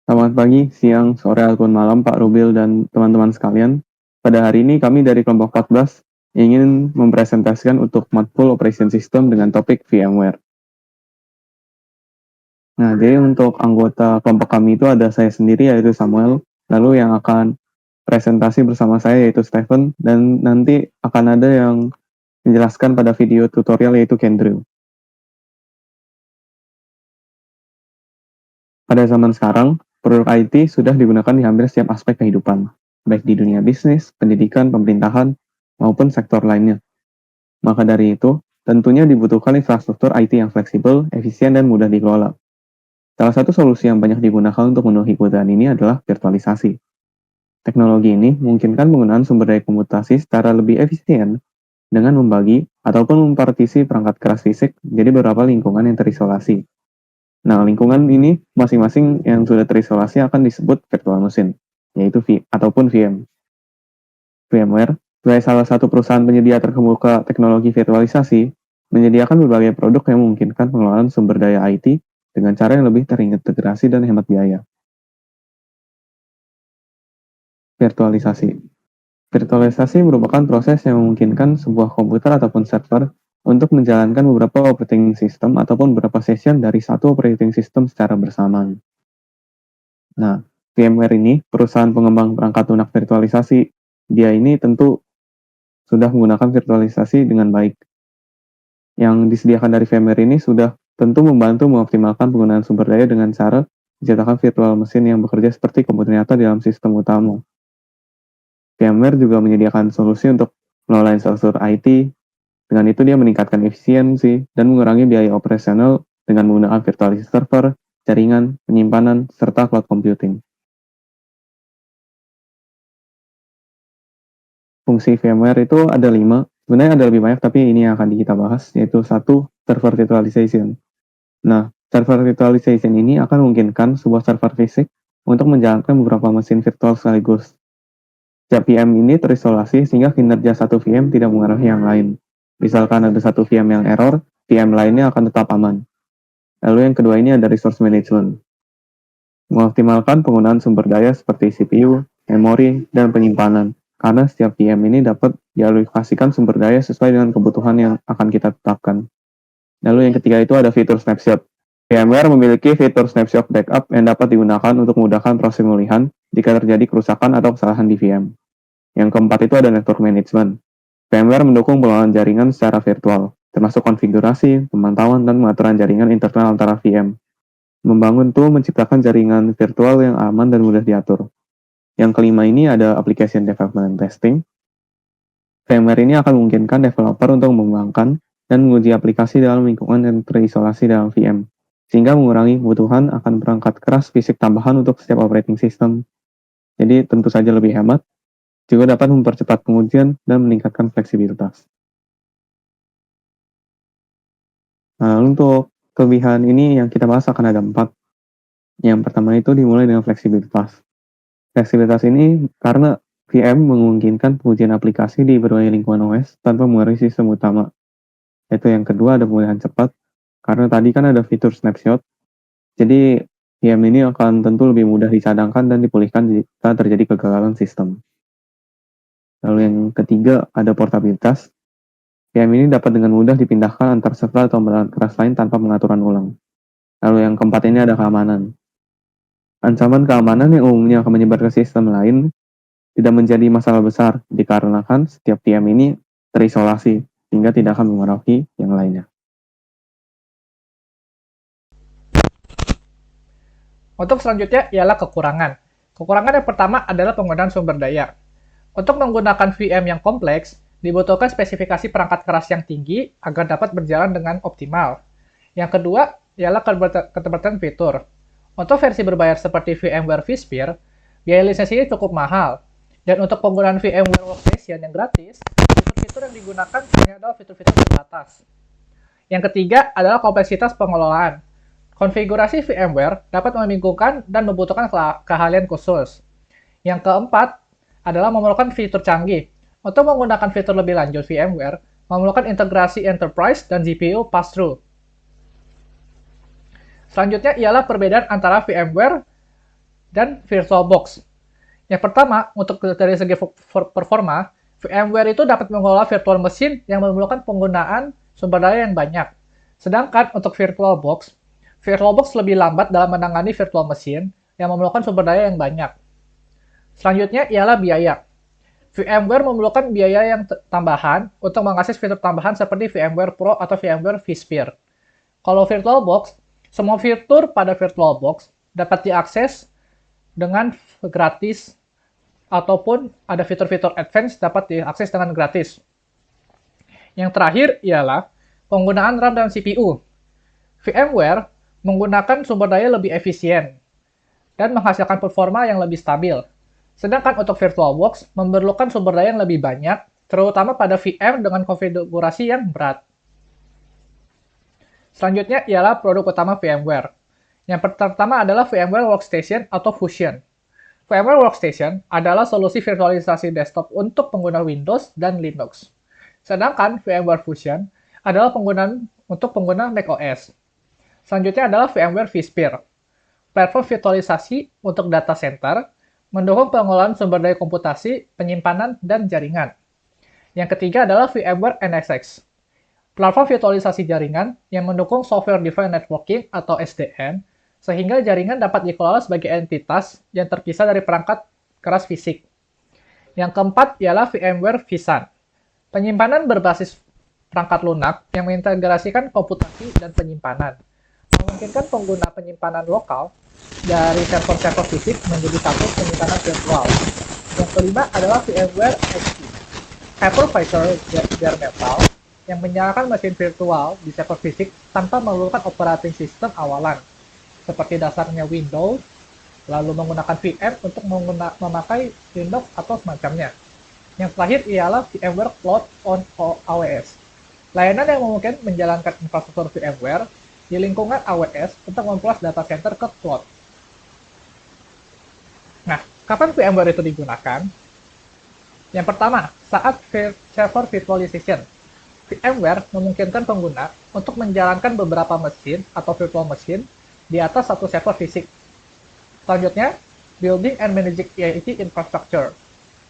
Selamat pagi, siang, sore, ataupun malam Pak Rubil dan teman-teman sekalian. Pada hari ini kami dari kelompok 14 ingin mempresentasikan untuk Matkul Operation System dengan topik VMware. Nah, jadi untuk anggota kelompok kami itu ada saya sendiri yaitu Samuel, lalu yang akan presentasi bersama saya yaitu Stephen, dan nanti akan ada yang menjelaskan pada video tutorial yaitu Kendrew. Pada zaman sekarang, produk IT sudah digunakan di hampir setiap aspek kehidupan, baik di dunia bisnis, pendidikan, pemerintahan, maupun sektor lainnya. Maka dari itu, tentunya dibutuhkan infrastruktur IT yang fleksibel, efisien, dan mudah dikelola. Salah satu solusi yang banyak digunakan untuk memenuhi kebutuhan ini adalah virtualisasi. Teknologi ini memungkinkan penggunaan sumber daya komputasi secara lebih efisien dengan membagi ataupun mempartisi perangkat keras fisik jadi beberapa lingkungan yang terisolasi. Nah, lingkungan ini masing-masing yang sudah terisolasi akan disebut virtual machine, yaitu ataupun VM. VMware, sebagai salah satu perusahaan penyedia terkemuka teknologi virtualisasi, menyediakan berbagai produk yang memungkinkan pengelolaan sumber daya IT dengan cara yang lebih terintegrasi dan hemat biaya. Virtualisasi. Virtualisasi merupakan proses yang memungkinkan sebuah komputer ataupun server untuk menjalankan beberapa operating system ataupun beberapa session dari satu operating system secara bersamaan. Nah, VMware ini perusahaan pengembang perangkat lunak virtualisasi. Dia ini tentu sudah menggunakan virtualisasi dengan baik. Yang disediakan dari VMware ini sudah tentu membantu mengoptimalkan penggunaan sumber daya dengan cara menciptakan virtual mesin yang bekerja seperti komputer nyata di dalam sistem utama. VMware juga menyediakan solusi untuk mengelola infrastruktur IT. Dengan itu dia meningkatkan efisiensi dan mengurangi biaya operasional dengan menggunakan virtualisasi server, jaringan, penyimpanan, serta cloud computing. Fungsi VMware itu ada 5. Sebenarnya ada lebih banyak, tapi ini yang akan kita bahas, yaitu 1. Server virtualization. Nah, server virtualization ini akan memungkinkan sebuah server fisik untuk menjalankan beberapa mesin virtual sekaligus. Setiap VM ini terisolasi sehingga kinerja satu VM tidak mengaruhi yang lain. Misalkan ada satu VM yang error, VM lainnya akan tetap aman. Lalu yang kedua ini ada resource management. Mengoptimalkan penggunaan sumber daya seperti CPU, memori, dan penyimpanan. Karena setiap VM ini dapat dialokasikan sumber daya sesuai dengan kebutuhan yang akan kita tetapkan. Lalu yang ketiga itu ada fitur snapshot. VMware memiliki fitur snapshot backup yang dapat digunakan untuk memudahkan proses pemulihan jika terjadi kerusakan atau kesalahan di VM. Yang keempat itu ada network management. VMware mendukung pengelolaan jaringan secara virtual, termasuk konfigurasi, pemantauan, dan pengaturan jaringan internal antara VM. Membangun tool menciptakan jaringan virtual yang aman dan mudah diatur. Yang kelima ini ada application development and testing. VMware ini akan memungkinkan developer untuk mengembangkan dan menguji aplikasi dalam lingkungan yang terisolasi dalam VM, sehingga mengurangi kebutuhan akan perangkat keras fisik tambahan untuk setiap operating system. Jadi tentu saja lebih hemat, juga dapat mempercepat pengujian dan meningkatkan fleksibilitas. Nah, untuk kelebihan ini yang kita bahas akan ada 4. Yang pertama itu dimulai dengan fleksibilitas. Fleksibilitas ini karena VM memungkinkan pengujian aplikasi di berbagai lingkungan OS tanpa mengaruhi sistem utama. Itu yang kedua ada pemulihan cepat, karena tadi kan ada fitur snapshot, jadi VM ini akan tentu lebih mudah dicadangkan dan dipulihkan jika terjadi kegagalan sistem. Lalu yang ketiga ada portabilitas. VM ini dapat dengan mudah dipindahkan antar server atau perangkat keras lain tanpa pengaturan ulang. Lalu yang keempat ini ada keamanan. Ancaman keamanan yang umumnya akan menyebar ke sistem lain tidak menjadi masalah besar dikarenakan setiap VM ini terisolasi sehingga tidak akan mempengaruhi yang lainnya. Untuk selanjutnya ialah kekurangan. Kekurangan yang pertama adalah penggunaan sumber daya. Untuk menggunakan VM yang kompleks, dibutuhkan spesifikasi perangkat keras yang tinggi agar dapat berjalan dengan optimal. Yang kedua ialah keterbatasan fitur. Untuk versi berbayar seperti VMware vSphere, biaya lisensinya cukup mahal. Dan untuk penggunaan VMware Workstation yang gratis, fitur-fitur yang digunakan hanya adalah fitur-fitur terbatas. Yang ketiga adalah kompleksitas pengelolaan. Konfigurasi VMware dapat membingungkan dan membutuhkan keahlian khusus. Yang keempat adalah memerlukan fitur canggih. Untuk menggunakan fitur lebih lanjut VMware, memerlukan integrasi enterprise dan GPU pass-through. Selanjutnya ialah perbedaan antara VMware dan VirtualBox. Yang pertama, untuk dari segi performa, VMware itu dapat mengelola virtual machine yang memerlukan penggunaan sumber daya yang banyak. Sedangkan untuk VirtualBox, VirtualBox lebih lambat dalam menangani virtual machine yang memerlukan sumber daya yang banyak. Selanjutnya ialah biaya. VMware memerlukan biaya yang tambahan untuk mengakses fitur tambahan seperti VMware Pro atau VMware vSphere. Kalau VirtualBox, semua fitur pada VirtualBox dapat diakses dengan gratis ataupun ada fitur-fitur advance dapat diakses dengan gratis. Yang terakhir ialah penggunaan RAM dan CPU. VMware menggunakan sumber daya lebih efisien dan menghasilkan performa yang lebih stabil. Sedangkan untuk VirtualBox memerlukan sumber daya yang lebih banyak, terutama pada VM dengan konfigurasi yang berat. Selanjutnya ialah produk utama VMware. Yang pertama adalah VMware Workstation atau Fusion. VMware Workstation adalah solusi virtualisasi desktop untuk pengguna Windows dan Linux. Sedangkan VMware Fusion adalah penggunaan untuk pengguna macOS. Selanjutnya adalah VMware vSphere, platform virtualisasi untuk data center, mendukung pengelolaan sumber daya komputasi, penyimpanan, dan jaringan. Yang ketiga adalah VMware NSX, platform virtualisasi jaringan yang mendukung Software Defined Networking atau SDN, sehingga jaringan dapat dikelola sebagai entitas yang terpisah dari perangkat keras fisik. Yang keempat ialah VMware vSAN, penyimpanan berbasis perangkat lunak yang mengintegrasikan komputasi dan penyimpanan, memungkinkan pengguna penyimpanan lokal dari server-server fisik menjadi satu penyimpanan virtual. Yang kelima adalah VMware XP, hypervisor bare metal yang menyalakan mesin virtual di server fisik tanpa memerlukan operating system awalan, seperti dasarnya Windows, lalu menggunakan VM untuk memakai Linux atau semacamnya. Yang terakhir ialah VMware Cloud on AWS, layanan yang memungkinkan menjalankan infrastruktur VMware di lingkungan AWS untuk memperluas data center ke cloud. Nah, kapan VMware itu digunakan? Yang pertama, saat server virtualization. VMware memungkinkan pengguna untuk menjalankan beberapa mesin atau virtual machine di atas satu server fisik. Selanjutnya, building and managing IT infrastructure.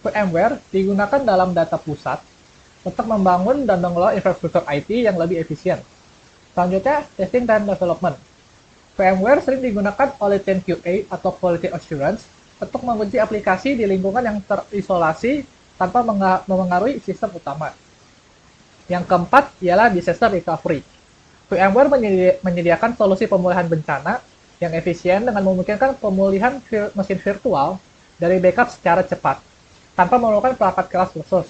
VMware digunakan dalam data pusat untuk membangun dan mengelola infrastruktur IT yang lebih efisien. Selanjutnya, testing dan development. VMware sering digunakan oleh tim QA atau Quality Assurance untuk menguji aplikasi di lingkungan yang terisolasi tanpa memengaruhi sistem utama. Yang keempat ialah disaster recovery. VMware menyediakan solusi pemulihan bencana yang efisien dengan memungkinkan pemulihan mesin virtual dari backup secara cepat, tanpa memerlukan perangkat keras khusus.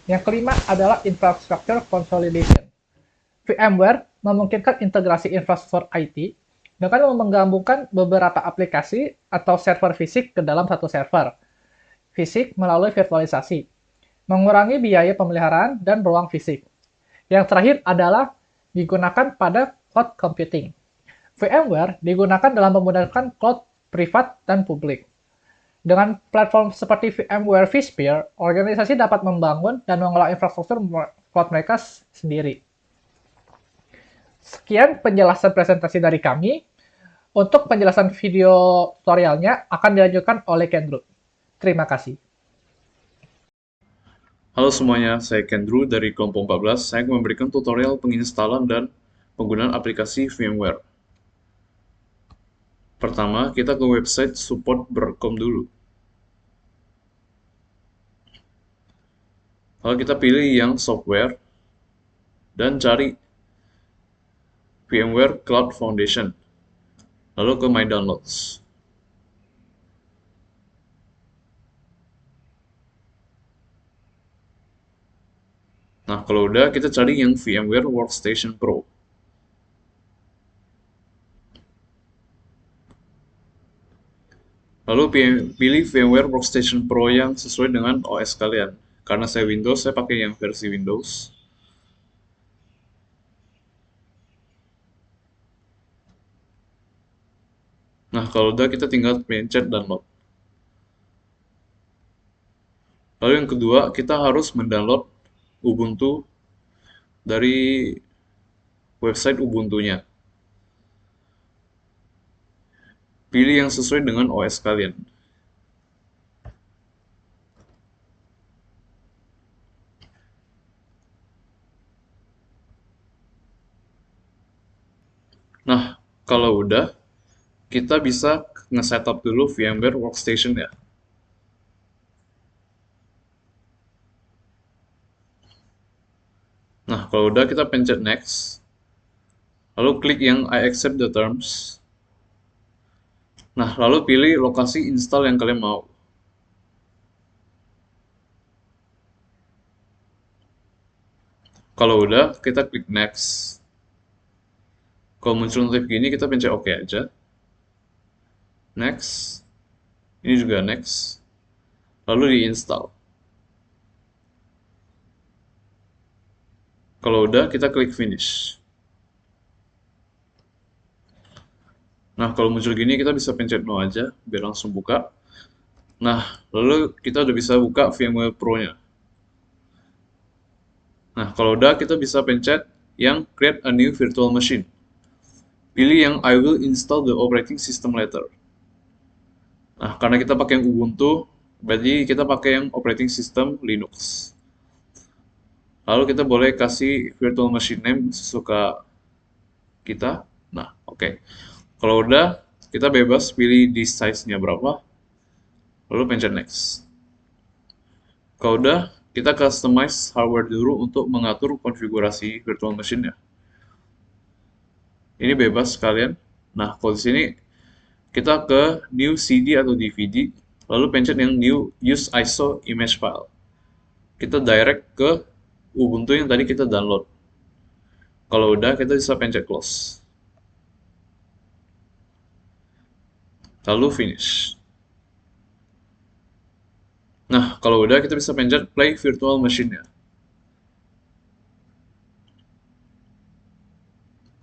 Yang kelima adalah infrastructure consolidation. VMware memungkinkan integrasi infrastruktur IT dengan menggabungkan beberapa aplikasi atau server fisik ke dalam satu server fisik melalui virtualisasi, mengurangi biaya pemeliharaan dan ruang fisik. Yang terakhir adalah digunakan pada cloud computing. VMware digunakan dalam menggunakan cloud privat dan publik. Dengan platform seperti VMware vSphere, organisasi dapat membangun dan mengelola infrastruktur cloud mereka sendiri. Sekian penjelasan presentasi dari kami. Untuk penjelasan video tutorialnya akan dilanjutkan oleh Kendru. Terima kasih. Halo semuanya, saya Kendru dari kelompok 14. Saya akan memberikan tutorial penginstalan dan penggunaan aplikasi VMware. Pertama, kita ke website support.com dulu. Lalu kita pilih yang software dan cari VMware Cloud Foundation. Lalu ke My Downloads. Nah, kalau udah, kita cari yang VMware Workstation Pro. Lalu pilih VMware Workstation Pro yang sesuai dengan OS kalian. Karena saya Windows, saya pakai yang versi Windows. Nah, kalau udah, kita tinggal pencet download. Lalu yang kedua, kita harus mendownload Ubuntu dari website Ubuntunya. Pilih yang sesuai dengan OS kalian. Nah, kalau udah, kita bisa nge-setup dulu VMware Workstation ya. Nah, kalau udah kita pencet next, lalu klik yang I accept the terms. Nah, lalu pilih lokasi install yang kalian mau. Kalau udah, kita klik next. Kalau muncul notif gini, kita pencet OK aja. Next. Ini juga next. Lalu di-install. Kalau udah, kita klik finish. Nah, kalau muncul gini, kita bisa pencet no aja, biar langsung buka. Nah, lalu kita udah bisa buka VMware Pro-nya. Nah, kalau udah, kita bisa pencet yang create a new virtual machine. Pilih yang I will install the operating system later. Nah, karena kita pakai yang Ubuntu, berarti kita pakai yang operating system Linux. Lalu kita boleh kasih virtual machine name sesuka kita. Nah, oke. Kalau udah, kita bebas pilih disk size-nya berapa. Lalu pencet next. Kalau udah, kita customize hardware dulu untuk mengatur konfigurasi virtual machine-nya. Ini bebas kalian. Nah, kalau di sini kita ke new CD atau DVD, lalu pencet yang new use ISO image file. Kita direct ke Ubuntu yang tadi kita download. Kalau udah, kita bisa pencet close. Lalu finish. Nah, kalau udah, kita bisa pencet play virtual machine-nya.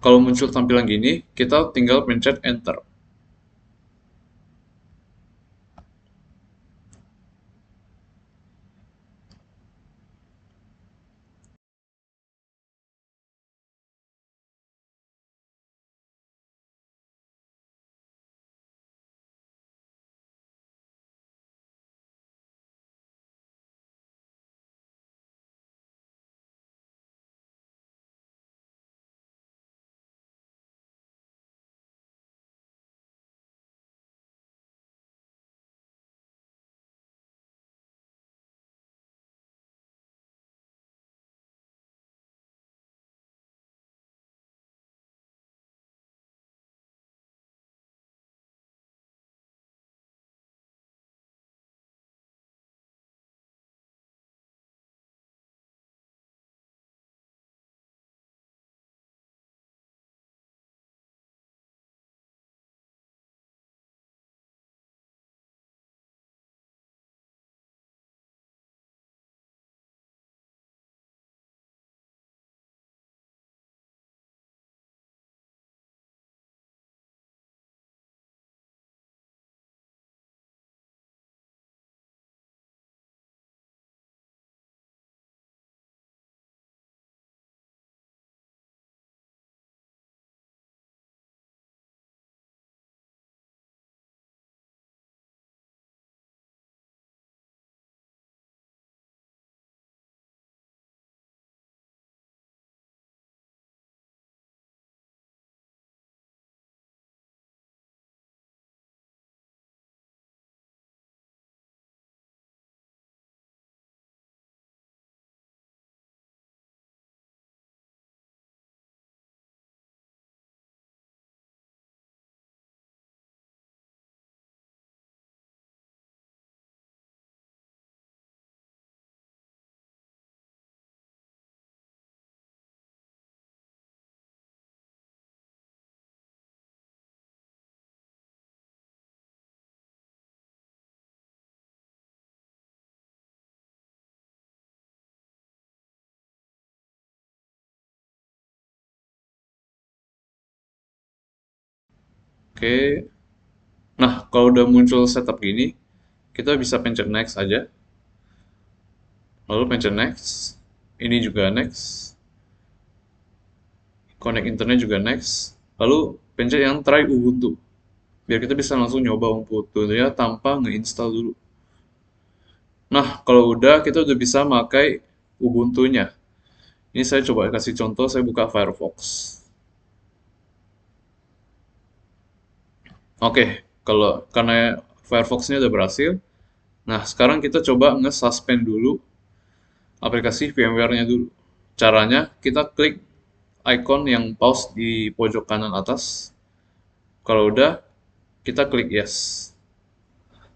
Kalau muncul tampilan gini, kita tinggal pencet enter. Oke. Nah, kalau udah muncul setup gini, kita bisa pencet next aja. Lalu pencet next. Ini juga next. Connect internet juga next. Lalu pencet yang try Ubuntu. biar kita bisa langsung nyoba Ubuntu-nya tanpa ngeinstall dulu. Nah, kalau udah, kita udah bisa pakai Ubuntu-nya. Ini saya coba kasih contoh, saya buka Firefox. Oke, kalau karena Firefox-nya udah berhasil, nah sekarang kita coba nge-suspend dulu aplikasi VMware-nya dulu. Caranya, kita klik icon yang pause di pojok kanan atas. Kalau udah, kita klik yes.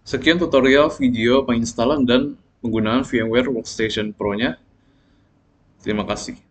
Sekian tutorial video penginstalan dan penggunaan VMware Workstation Pro-nya. Terima kasih.